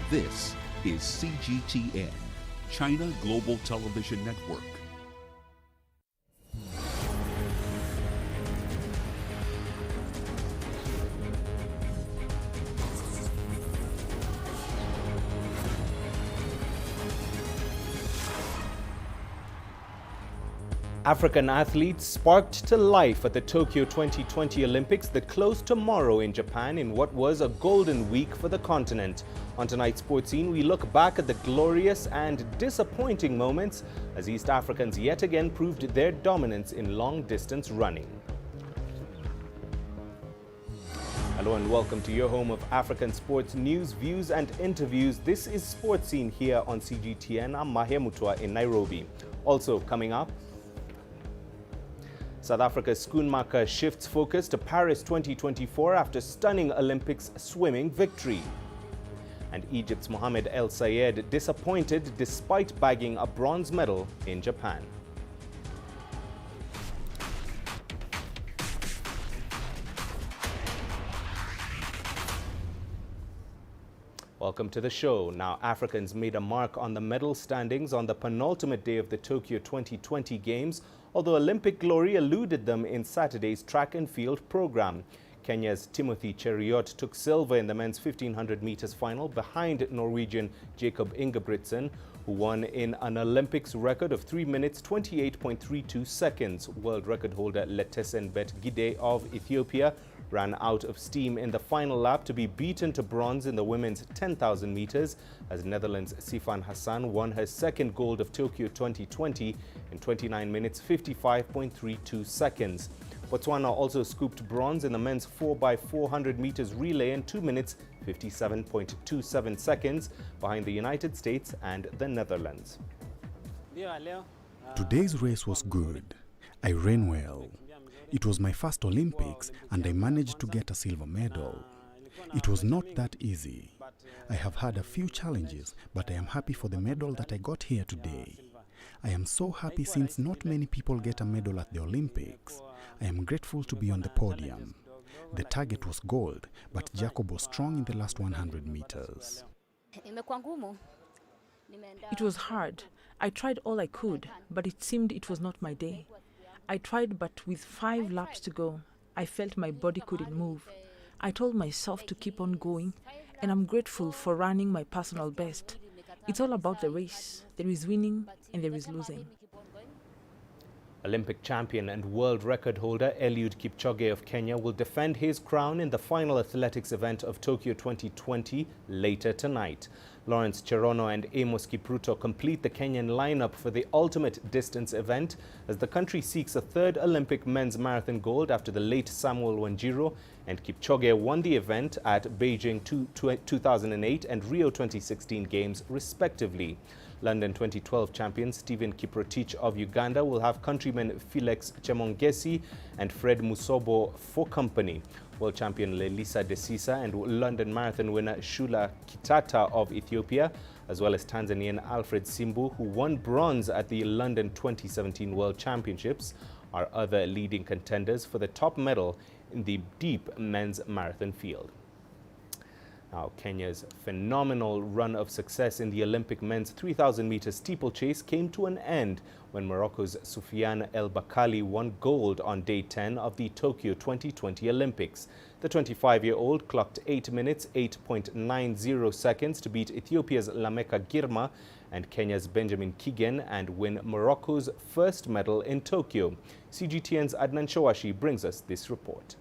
This is CGTN, China Global Television Network. African athletes sparked to life at the Tokyo 2020 Olympics that close tomorrow in Japan in what was a golden week for the continent. On tonight's Sports Scene, we look back at the glorious and disappointing moments as East Africans yet again proved their dominance in long-distance running. Hello and welcome to your home of African sports news, views and interviews. This is Sports Scene here on CGTN. I'm Mahia Mutua in Nairobi. Also coming up, South Africa's Schoenmaker shifts focus to Paris 2024 after stunning Olympics swimming victory. And Egypt's Mohamed El Sayed disappointed despite bagging a bronze medal in Japan. Welcome to the show. Now, Africans made a mark on the medal standings on the penultimate day of the Tokyo 2020 Games, although Olympic glory eluded them in Saturday's track and field program. Kenya's Timothy Cheruiyot took silver in the men's 1500 meters final behind Norwegian Jacob Ingebrigtsen, who won in an Olympics record of 3 minutes 28.32 seconds. World record holder Letesenbet Gide of Ethiopia ran out of steam in the final lap to be beaten to bronze in the women's 10,000 meters as Netherlands' Sifan Hassan won her second gold of Tokyo 2020 in 29 minutes 55.32 seconds. Botswana also scooped bronze in the men's 4x400 meters relay in 2 minutes 57.27 seconds behind the United States and the Netherlands. Today's race was good. I ran well. It was my first Olympics and I managed to get a silver medal. It was not that easy. I have had a few challenges, but I am happy for the medal that I got here today. I am so happy since not many people get a medal at the Olympics. I am grateful to be on the podium. The target was gold, but Jacob was strong in the last 100 meters. It was hard. I tried all I could, but it seemed it was not my day. I tried, but with 5 laps to go, I felt my body couldn't move. I told myself to keep on going, and I'm grateful for running my personal best. It's all about the race. There is winning and there is losing. Olympic champion and world record holder Eliud Kipchoge of Kenya will defend his crown in the final athletics event of Tokyo 2020 later tonight. Lawrence Cherono and Amos Kipruto complete the Kenyan lineup for the ultimate distance event as the country seeks a third Olympic men's marathon gold after the late Samuel Wanjiru and Kipchoge won the event at Beijing 2008 and Rio 2016 Games respectively. London 2012 champion Stephen Kiprotich of Uganda will have countrymen Felix Chemongesi and Fred Musobo for company. World champion Lelisa Desisa and London Marathon winner Shula Kitata of Ethiopia, as well as Tanzanian Alfred Simbu, who won bronze at the London 2017 World Championships, are other leading contenders for the top medal in the deep men's marathon field. Now, Kenya's phenomenal run of success in the Olympic men's 3,000 meter steeplechase came to an end when Morocco's Soufiane El Bakkali won gold on day 10 of the Tokyo 2020 Olympics. The 25-year-old clocked 8 minutes 8.90 seconds to beat Ethiopia's Lameka Girma and Kenya's Benjamin Kigen and win Morocco's first medal in Tokyo. CGTN's Adnan Shawashi brings us this report.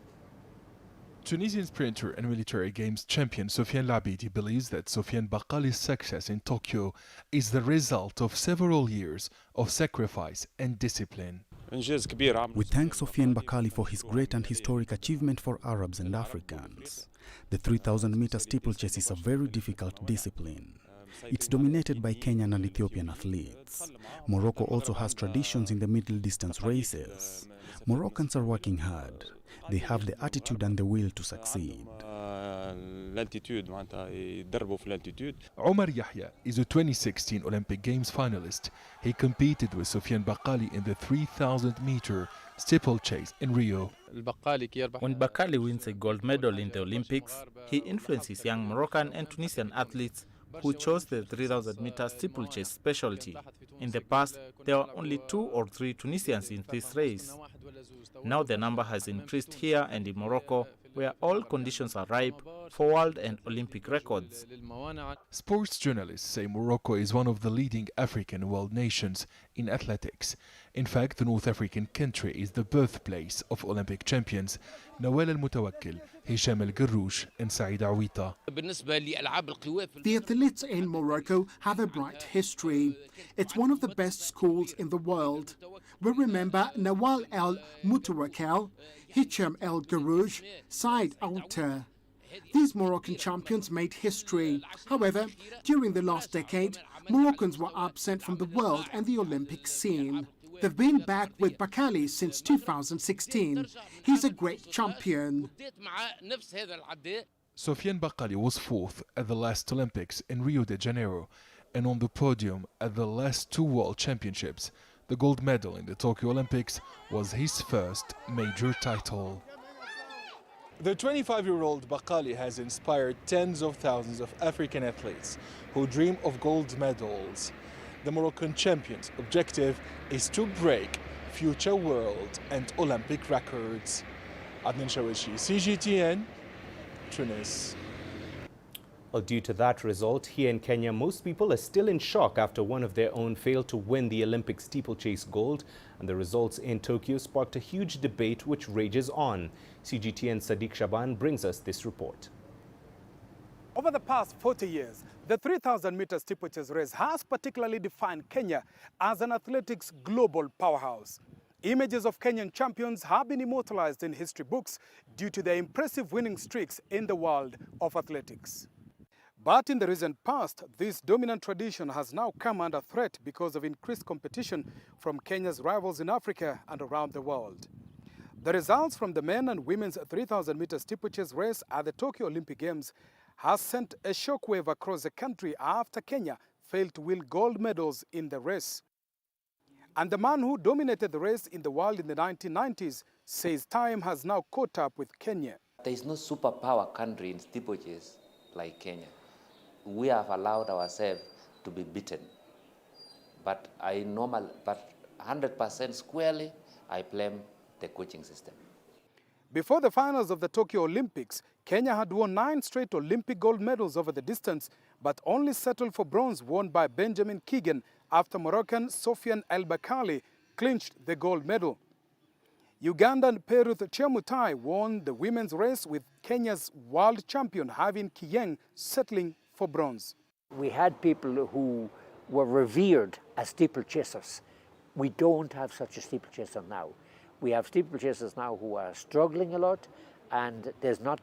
Tunisian sprinter and military games champion Soufiane Labidi believes that Soufiane Bakkali's success in Tokyo is the result of several years of sacrifice and discipline. We thank Soufiane Bakkali for his great and historic achievement for Arabs and Africans. The 3,000-meter steeplechase is a very difficult discipline. It's dominated by Kenyan and Ethiopian athletes. Morocco also has traditions in the middle distance races. Moroccans are working hard. They have the attitude and the will to succeed. Omar Yahya is a 2016 Olympic Games finalist. He competed with Soufiane Bakkali in the 3,000-meter steeplechase in Rio. When Bakkali wins a gold medal in the Olympics, he influences young Moroccan and Tunisian athletes who chose the 3,000-meter steeplechase specialty. In the past, there were only 2 or 3 Tunisians in this race. Now the number has increased here and in Morocco, where all conditions are ripe for world and Olympic records. Sports journalists say Morocco is one of the leading African world nations in athletics. In fact, the North African country is the birthplace of Olympic champions Nawal al-Mutawakkil, Hisham al-Garrouch and Saïd Awita. The athletes in Morocco have a bright history. It's one of the best schools in the world. We remember Nawal al-Mutawakkil, Hisham al-Garrouch, Saïd Awita. These Moroccan champions made history. However, during the last decade, Moroccans were absent from the world and the Olympic scene. They've been back with Bakali since 2016. He's a great champion. Sofiane Bakali was 4th at the last Olympics in Rio de Janeiro and on the podium at the last 2 World Championships. The gold medal in the Tokyo Olympics was his first major title. The 25-year-old Bakali has inspired tens of thousands of African athletes who dream of gold medals. The Moroccan champion's objective is to break future world and Olympic records. Adnan Shawishi, CGTN, Tunis. Well, due to that result, here in Kenya, most people are still in shock after one of their own failed to win the Olympic steeplechase gold, and the results in Tokyo sparked a huge debate which rages on. CGTN Sadiq Shaban brings us this report. Over the past 40 years, the 3,000-meter steeplechase race has particularly defined Kenya as an athletics global powerhouse. Images of Kenyan champions have been immortalized in history books due to their impressive winning streaks in the world of athletics. But in the recent past, this dominant tradition has now come under threat because of increased competition from Kenya's rivals in Africa and around the world. The results from the men and women's 3,000-meter steeplechase race at the Tokyo Olympic Games has sent a shockwave across the country after Kenya failed to win gold medals in the race. And the man who dominated the race in the world in the 1990s says time has now caught up with Kenya. There is no superpower country in steeplechase like Kenya. We have allowed ourselves to be beaten. But 100% squarely, I blame the coaching system. Before the finals of the Tokyo Olympics, Kenya had won 9 straight Olympic gold medals over the distance, but only settled for bronze won by Benjamin Keegan after Moroccan Sofiane El Bakali clinched the gold medal. Ugandan Peruth Chemutai won the women's race with Kenya's world champion Havin Kiyeng settling for bronze. We had people who were revered as steeplechasers. We don't have such a steeplechaser now. We have steeplechasers now who are struggling a lot, and there's not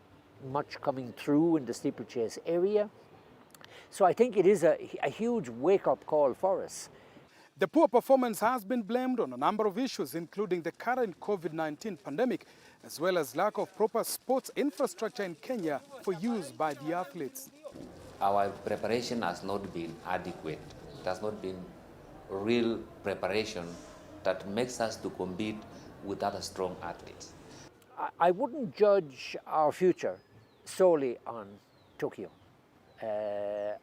much coming through in the steeplechase area. So I think it is a huge wake-up call for us. The poor performance has been blamed on a number of issues, including the current COVID-19 pandemic, as well as lack of proper sports infrastructure in Kenya for use by the athletes. Our preparation has not been adequate. It has not been real preparation that makes us to compete with other strong athletes. I wouldn't judge our future solely on Tokyo.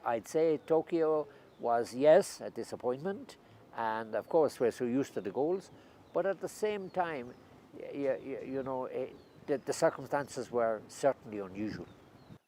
I'd say Tokyo was, yes, a disappointment, and of course we're so used to the goals, but at the same time, the circumstances were certainly unusual.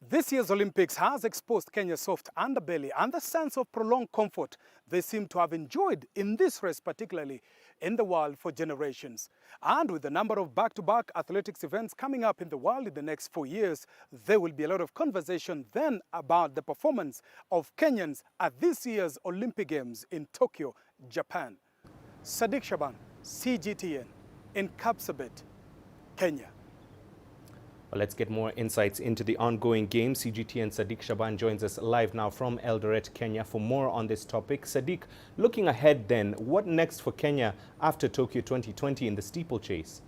This year's Olympics has exposed Kenya's soft underbelly and the sense of prolonged comfort they seem to have enjoyed in this race, particularly in the world for generations. And with the number of back-to-back athletics events coming up in the world in the next 4 years, there will be a lot of conversation then about the performance of Kenyans at this year's Olympic Games in Tokyo, Japan. Sadiq Shaban, CGTN, in Kapsabet, Kenya. Well, let's get more insights into the ongoing games. CGTN Sadiq Shaban joins us live now from Eldoret, Kenya, for more on this topic. Sadiq, looking ahead then, what next for Kenya after Tokyo 2020 in the steeplechase?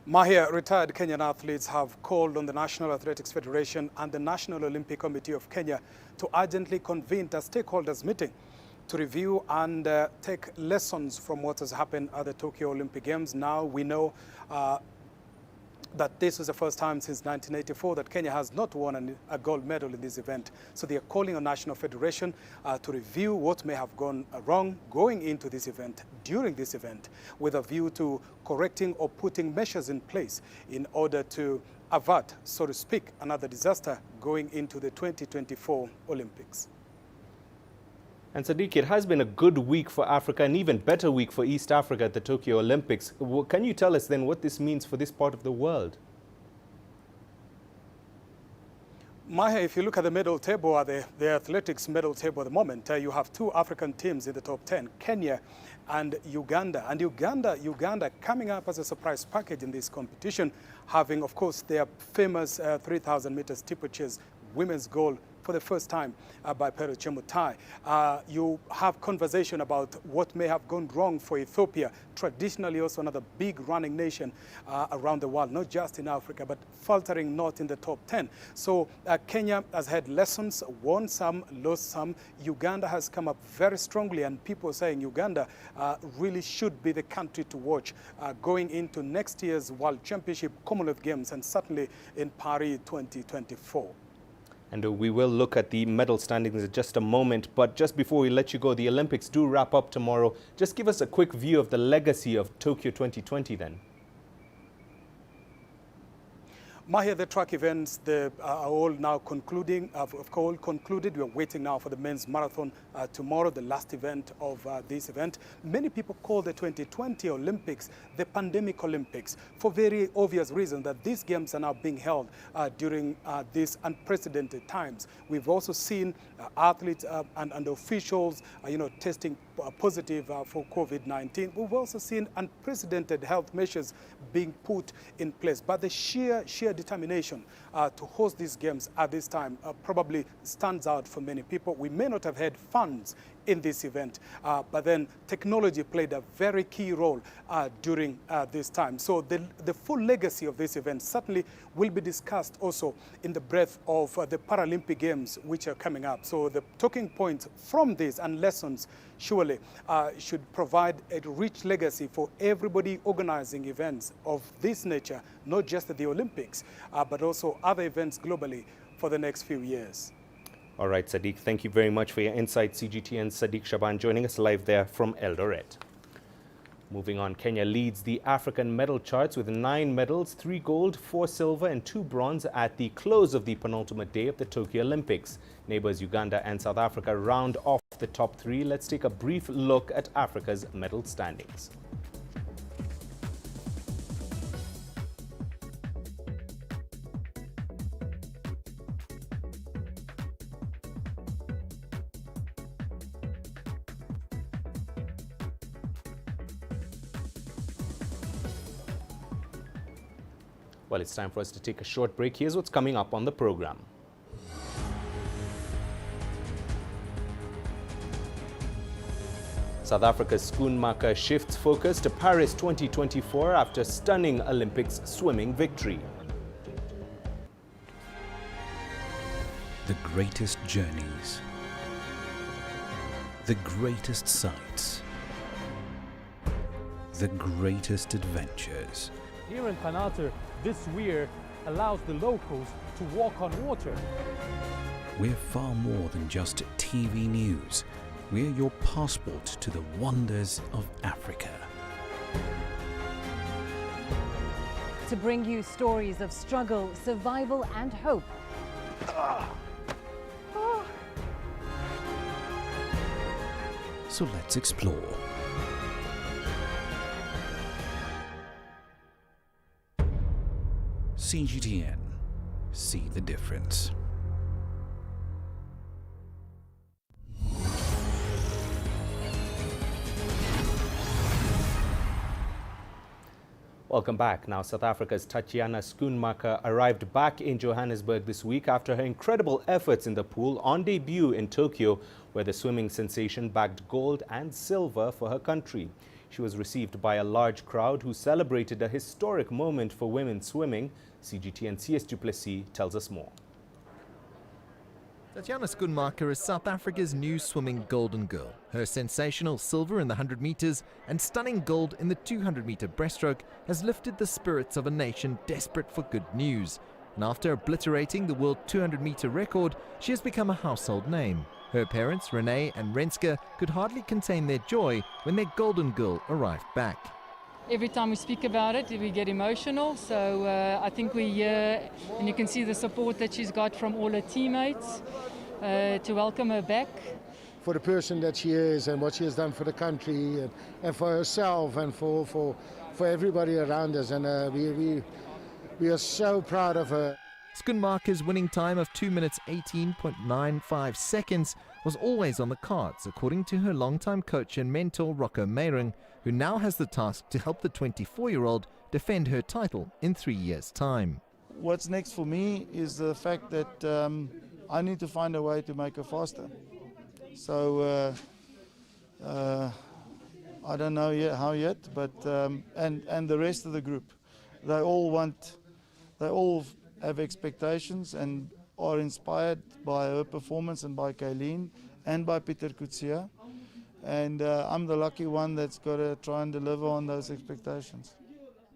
Mahia, retired Kenyan athletes have called on the National Athletics Federation and the National Olympic Committee of Kenya to urgently convene a stakeholders meeting to review and take lessons from what has happened at the Tokyo Olympic Games. Now we know that this was the first time since 1984 that Kenya has not won a gold medal in this event. So they are calling on National Federation to review what may have gone wrong going into this event, during this event, with a view to correcting or putting measures in place in order to avert, so to speak, another disaster going into the 2024 Olympics. And Sadiq, it has been a good week for Africa, an even better week for East Africa at the Tokyo Olympics. Can you tell us then what this means for this part of the world? Mahia, if you look at the medal table, the athletics medal table at the moment, you have two African teams in the top 10, Kenya and Uganda. And Uganda coming up as a surprise package in this competition, having, of course, their famous 3,000 meter steeplechase women's gold for the first time by Pero Chemutai. You have conversation about what may have gone wrong for Ethiopia, traditionally also another big running nation around the world, not just in Africa, but faltering not in the top 10. So Kenya has had lessons, won some, lost some. Uganda has come up very strongly, and people are saying Uganda really should be the country to watch going into next year's World Championship, Commonwealth Games, and certainly in Paris 2024. And we will look at the medal standings in just a moment. But just before we let you go, the Olympics do wrap up tomorrow. Just give us a quick view of the legacy of Tokyo 2020 then. Mahia, the track events are all now concluding. Concluded. We're waiting now for the men's marathon tomorrow, the last event of this event. Many people call the 2020 Olympics the pandemic Olympics for very obvious reasons that these games are now being held during these unprecedented times. We've also seen athletes and officials, testing positive for COVID-19. We've also seen unprecedented health measures being put in place. But the sheer determination to host these games at this time probably stands out for many people. We may not have had funds in this event, but then technology played a very key role during this time. So the full legacy of this event certainly will be discussed also in the breadth of the Paralympic Games which are coming up. So the talking points from this and lessons surely should provide a rich legacy for everybody organizing events of this nature, not just the Olympics, but also other events globally for the next few years. All right, Sadiq, thank you very much for your insight. CGTN's Sadiq Shaban joining us live there from Eldoret. Moving on, Kenya leads the African medal charts with 9 medals, 3 gold, 4 silver and 2 bronze at the close of the penultimate day of the Tokyo Olympics. Neighbors Uganda and South Africa round off the top 3. Let's take a brief look at Africa's medal standings. Well, it's time for us to take a short break. Here's what's coming up on the program. South Africa's Schoonmaker shifts focus to Paris 2024 after stunning Olympics swimming victory. The greatest journeys, the greatest sights, the greatest adventures. Here in Panalter, this weir allows the locals to walk on water. We're far more than just TV news. We're your passport to the wonders of Africa. To bring you stories of struggle, survival and hope. So let's explore. CGTN. See the difference. Welcome back. Now, South Africa's Tatiana Schoonmaker arrived back in Johannesburg this week after her incredible efforts in the pool on debut in Tokyo, where the swimming sensation bagged gold and silver for her country. She was received by a large crowd who celebrated a historic moment for women swimming. CGTN CS Duplessis tells us more. Tatiana Schoenmaker is South Africa's new swimming golden girl. Her sensational silver in the 100 metres and stunning gold in the 200-metre breaststroke has lifted the spirits of a nation desperate for good news. And after obliterating the world 200-metre record, she has become a household name. Her parents, Renee and Renske, could hardly contain their joy when their golden girl arrived back. Every time we speak about it, we get emotional. So I think we're here, and you can see the support that she's got from all her teammates to welcome her back. For the person that she is and what she has done for the country and for herself and for everybody around us. And we are so proud of her. Schoenmaker's winning time of 2 minutes 18.95 seconds was always on the cards, according to her longtime coach and mentor Rocco Meiring, who now has the task to help the 24-year-old defend her title in 3 years' time. What's next for me is the fact that I need to find a way to make her faster. So I don't know yet how yet, but and the rest of the group, they all have expectations and are inspired by her performance and by Kayleen and by Pieter Kutsia. And I'm the lucky one that's got to try and deliver on those expectations.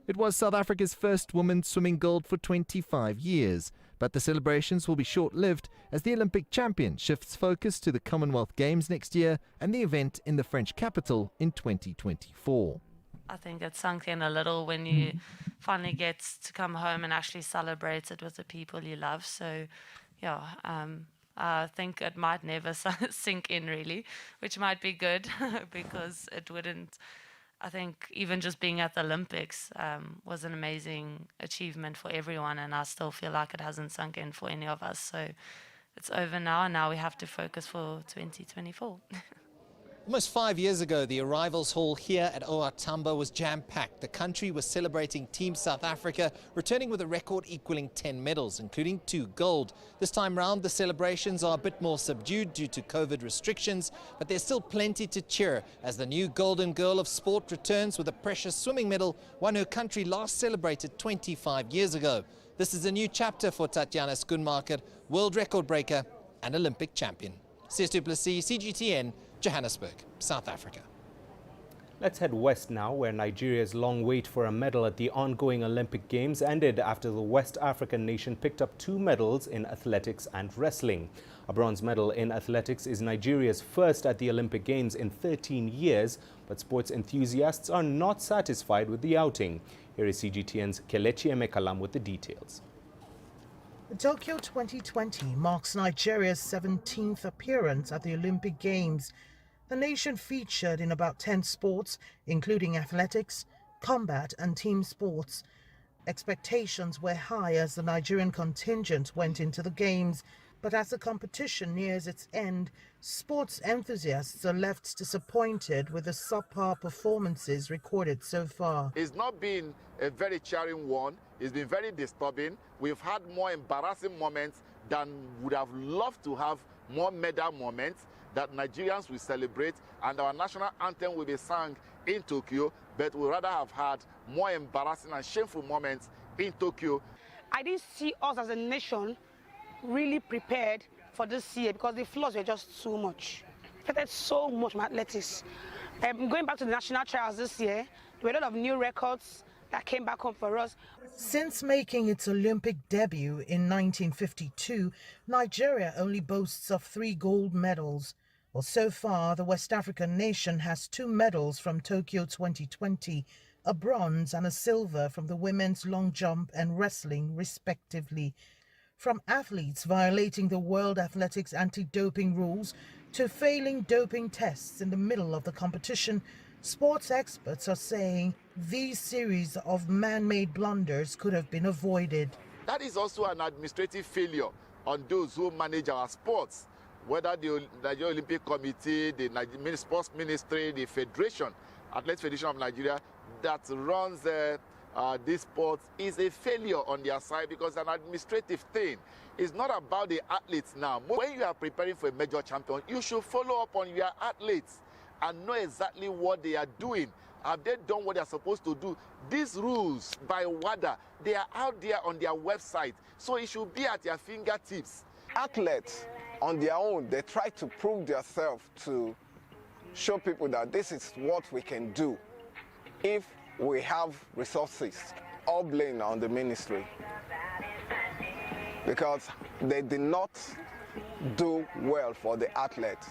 It was South Africa's first women's swimming gold for 25 years, but the celebrations will be short-lived as the Olympic champion shifts focus to the Commonwealth Games next year and the event in the French capital in 2024. I think it sunk in a little when you finally get to come home and actually celebrate it with the people you love. So, yeah, I think it might never sink in really, which might be good because it wouldn't. I think even just being at the Olympics was an amazing achievement for everyone, and I still feel like it hasn't sunk in for any of us. So it's over now, and now we have to focus for 2024. Almost 5 years ago, the arrivals hall here at OR Tambo was jam-packed. The country was celebrating Team South Africa, returning with a record equaling 10 medals, including 2 gold. This time round, the celebrations are a bit more subdued due to COVID restrictions, but there's still plenty to cheer as the new golden girl of sport returns with a precious swimming medal, one her country last celebrated 25 years ago. This is a new chapter for Tatiana Schoenmaker, world record breaker and Olympic champion. Sis du Plessis, CGTN, Johannesburg, South Africa. Let's head west now, where Nigeria's long wait for a medal at the ongoing Olympic Games ended after the West African nation picked up 2 medals in athletics and wrestling. A bronze medal in athletics is Nigeria's first at the Olympic Games in 13 years, but sports enthusiasts are not satisfied with the outing. Here is CGTN's Kelechi Emekalam with the details. Tokyo 2020 marks Nigeria's 17th appearance at the Olympic Games. The nation featured in about 10 sports, including athletics, combat and team sports. Expectations were high as the Nigerian contingent went into the Games, but as the competition nears its end, sports enthusiasts are left disappointed with the subpar performances recorded so far. It's not been a very cheering one. It's been very disturbing. We've had more embarrassing moments than would have loved to have more medal moments that Nigerians will celebrate, and our national anthem will be sung in Tokyo, but we'd rather have had more embarrassing and shameful moments in Tokyo. I didn't see us as a nation really prepared for this year because the flaws were just too much. I expected so much from athletics. Going back to the national trials this year, there were a lot of new records that came back home for us. Since making its Olympic debut in 1952, Nigeria only boasts of 3 gold medals. Well, so far, the West African nation has 2 medals from Tokyo 2020, a bronze and a silver from the women's long jump and wrestling, respectively. From athletes violating the World Athletics anti-doping rules to failing doping tests in the middle of the competition, sports experts are saying these series of man-made blunders could have been avoided. That is also an administrative failure on those who manage our sports, whether the Nigeria Olympic Committee, the Nigerian Sports Ministry, the Federation, Athletics Federation of Nigeria, that runs this sport is a failure on their side because it's an administrative thing. It's not about the athletes now. When you are preparing for a major champion, you should follow up on your athletes and know exactly what they are doing. Have they done what they are supposed to do? These rules by WADA, they are out there on their website, so it should be at your fingertips. Athletes on their own, they try to prove themselves to show people that this is what we can do if we have resources. All blame on the ministry because they did not do well for the athletes.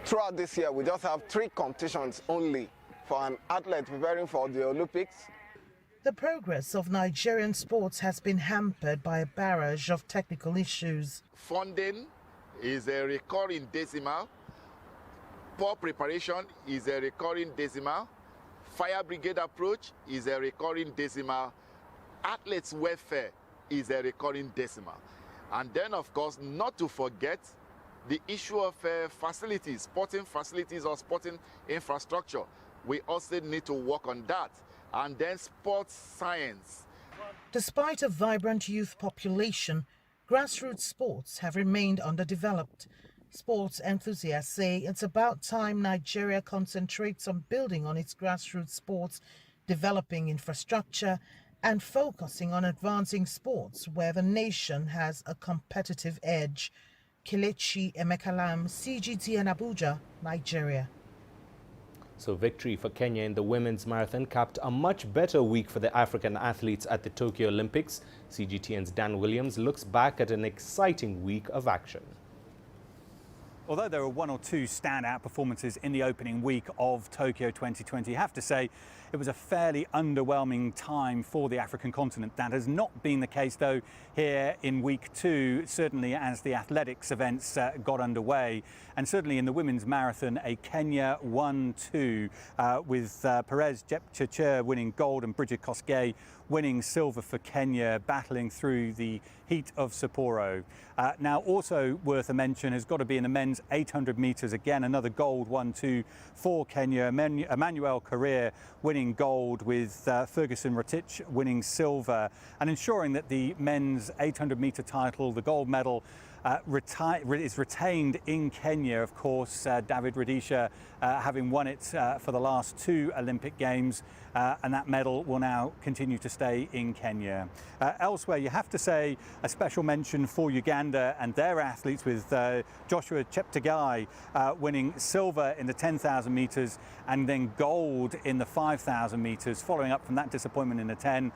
Throughout this year, we just have 3 competitions only for an athlete preparing for the Olympics. The progress of Nigerian sports has been hampered by a barrage of technical issues. Funding is a recurring decimal. Poor preparation is a recurring decimal. Fire brigade approach is a recurring decimal. Athletes' welfare is a recurring decimal. And then, of course, not to forget the issue of facilities, sporting facilities or sporting infrastructure. We also need to work on that. And then sports science. Despite a vibrant youth population, grassroots sports have remained underdeveloped. Sports enthusiasts say it's about time Nigeria concentrates on building on its grassroots sports, developing infrastructure, and focusing on advancing sports where the nation has a competitive edge. Kelechi Emekalam, CGTN Abuja, Nigeria. So victory for Kenya in the women's marathon capped a much better week for the African athletes at the Tokyo Olympics. CGTN's Dan Williams looks back at an exciting week of action. Although there were 1 or 2 standout performances in the opening week of Tokyo 2020, I have to say it was a fairly underwhelming time for the African continent. That has not been the case, though, here in week 2, certainly as the athletics events got underway. And certainly in the women's marathon, a Kenya 1-2 with Perez Jepchirchir winning gold and Bridget Kosgei winning silver for Kenya, battling through the heat of Sapporo. Now, also worth a mention has got to be in the men's 800 metres. Again, another gold 1-2 for Kenya. Emmanuel Korir winning gold with Ferguson Rotich winning silver, and ensuring that the men's 800 metre title, the gold medal, is retained in Kenya. Of course, David Rudisha having won it for the last 2 Olympic Games, and that medal will now continue to stay in Kenya. Elsewhere, you have to say a special mention for Uganda and their athletes, with Joshua Cheptegei winning silver in the 10,000 metres and then gold in the 5,000 metres, following up from that disappointment in the 10,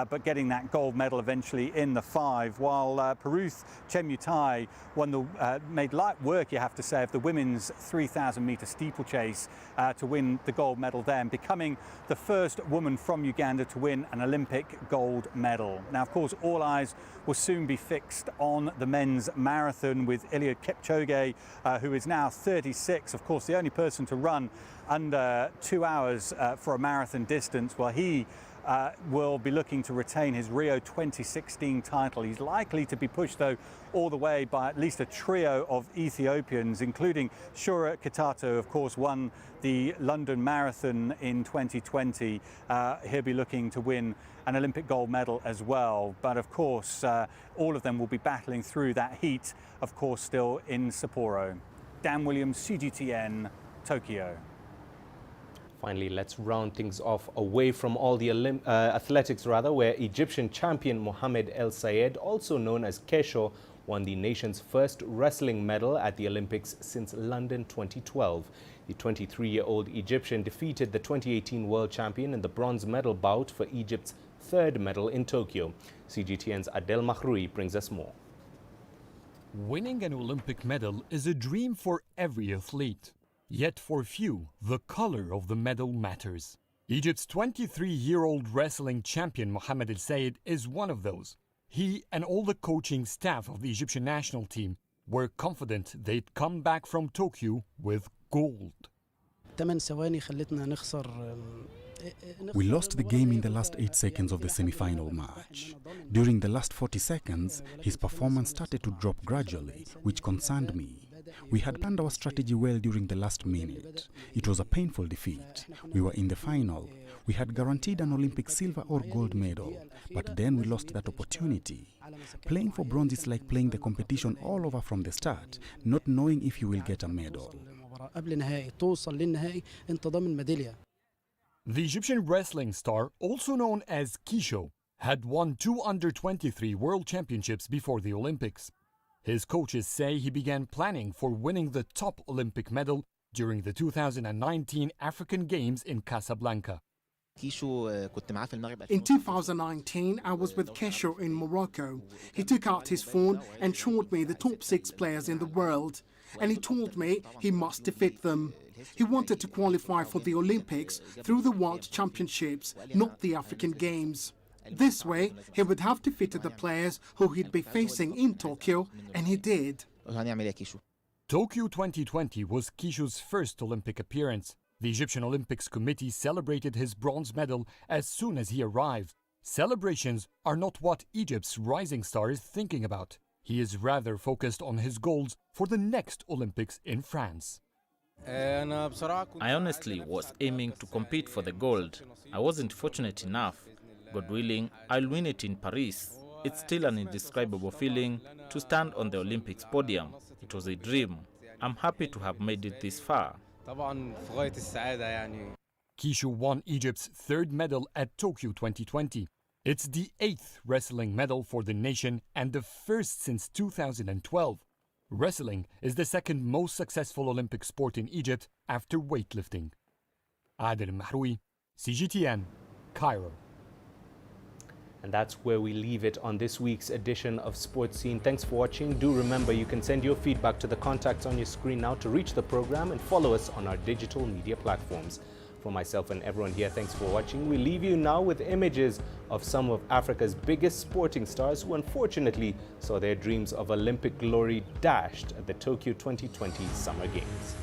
but getting that gold medal eventually in the 5, while Peruth Chemutai made light work, you have to say, of the women's 3,000 metre steeplechase to win the gold medal there, and becoming the first woman from Uganda to win an Olympic gold medal. Now, of course, all eyes will soon be fixed on the men's marathon, with Eliud Kipchoge, who is now 36, of course, the only person to run under 2 hours for a marathon distance. Well, he will be looking to retain his Rio 2016 title. He's likely to be pushed, though, all the way by at least a trio of Ethiopians, including Shura Kitato, of course, won the London Marathon in 2020. He'll be looking to win an Olympic gold medal as well. But of course, all of them will be battling through that heat, of course, still in Sapporo. Dan Williams, CGTN, Tokyo. Finally, let's round things off away from all the athletics, where Egyptian champion Mohamed El Sayed, also known as Kesho, won the nation's first wrestling medal at the Olympics since London 2012. The 23-year-old Egyptian defeated the 2018 world champion in the bronze medal bout for Egypt's 3rd medal in Tokyo. CGTN's Adel Mahroui brings us more. Winning an Olympic medal is a dream for every athlete. Yet for few, the color of the medal matters. Egypt's 23-year-old wrestling champion Mohamed El Sayed is one of those. He and all the coaching staff of the Egyptian national team were confident they'd come back from Tokyo with gold. We lost the game in the last 8 seconds of the semi-final match. During the last 40 seconds, his performance started to drop gradually, which concerned me. We had planned our strategy well during the last minute. It was a painful defeat. We were in the final. We had guaranteed an Olympic silver or gold medal, but then we lost that opportunity. Playing for bronze is like playing the competition all over from the start, not knowing if you will get a medal. The Egyptian wrestling star, also known as Kesho, had won 2 under-23 world championships before the Olympics. His coaches say he began planning for winning the top Olympic medal during the 2019 African Games in Casablanca. In 2019, I was with Kesho in Morocco. He took out his phone and showed me the top 6 players in the world. And he told me he must defeat them. He wanted to qualify for the Olympics through the World Championships, not the African Games. This way, he would have defeated the players who he'd be facing in Tokyo, and he did. Tokyo 2020 was Kishu's first Olympic appearance. The Egyptian Olympics Committee celebrated his bronze medal as soon as he arrived. Celebrations are not what Egypt's rising star is thinking about. He is rather focused on his goals for the next Olympics in France. I honestly was aiming to compete for the gold. I wasn't fortunate enough. God willing, I'll win it in Paris. It's still an indescribable feeling to stand on the Olympics podium. It was a dream. I'm happy to have made it this far. Kishu won Egypt's 3rd medal at Tokyo 2020. It's the 8th wrestling medal for the nation and the 1st since 2012. Wrestling is the 2nd most successful Olympic sport in Egypt after weightlifting. Adel Mahroui, CGTN, Cairo. And that's where we leave it on this week's edition of Sports Scene. Thanks for watching. Do remember you can send your feedback to the contacts on your screen now to reach the program, and follow us on our digital media platforms. For myself and everyone here, thanks for watching. We leave you now with images of some of Africa's biggest sporting stars who unfortunately saw their dreams of Olympic glory dashed at the Tokyo 2020 Summer Games.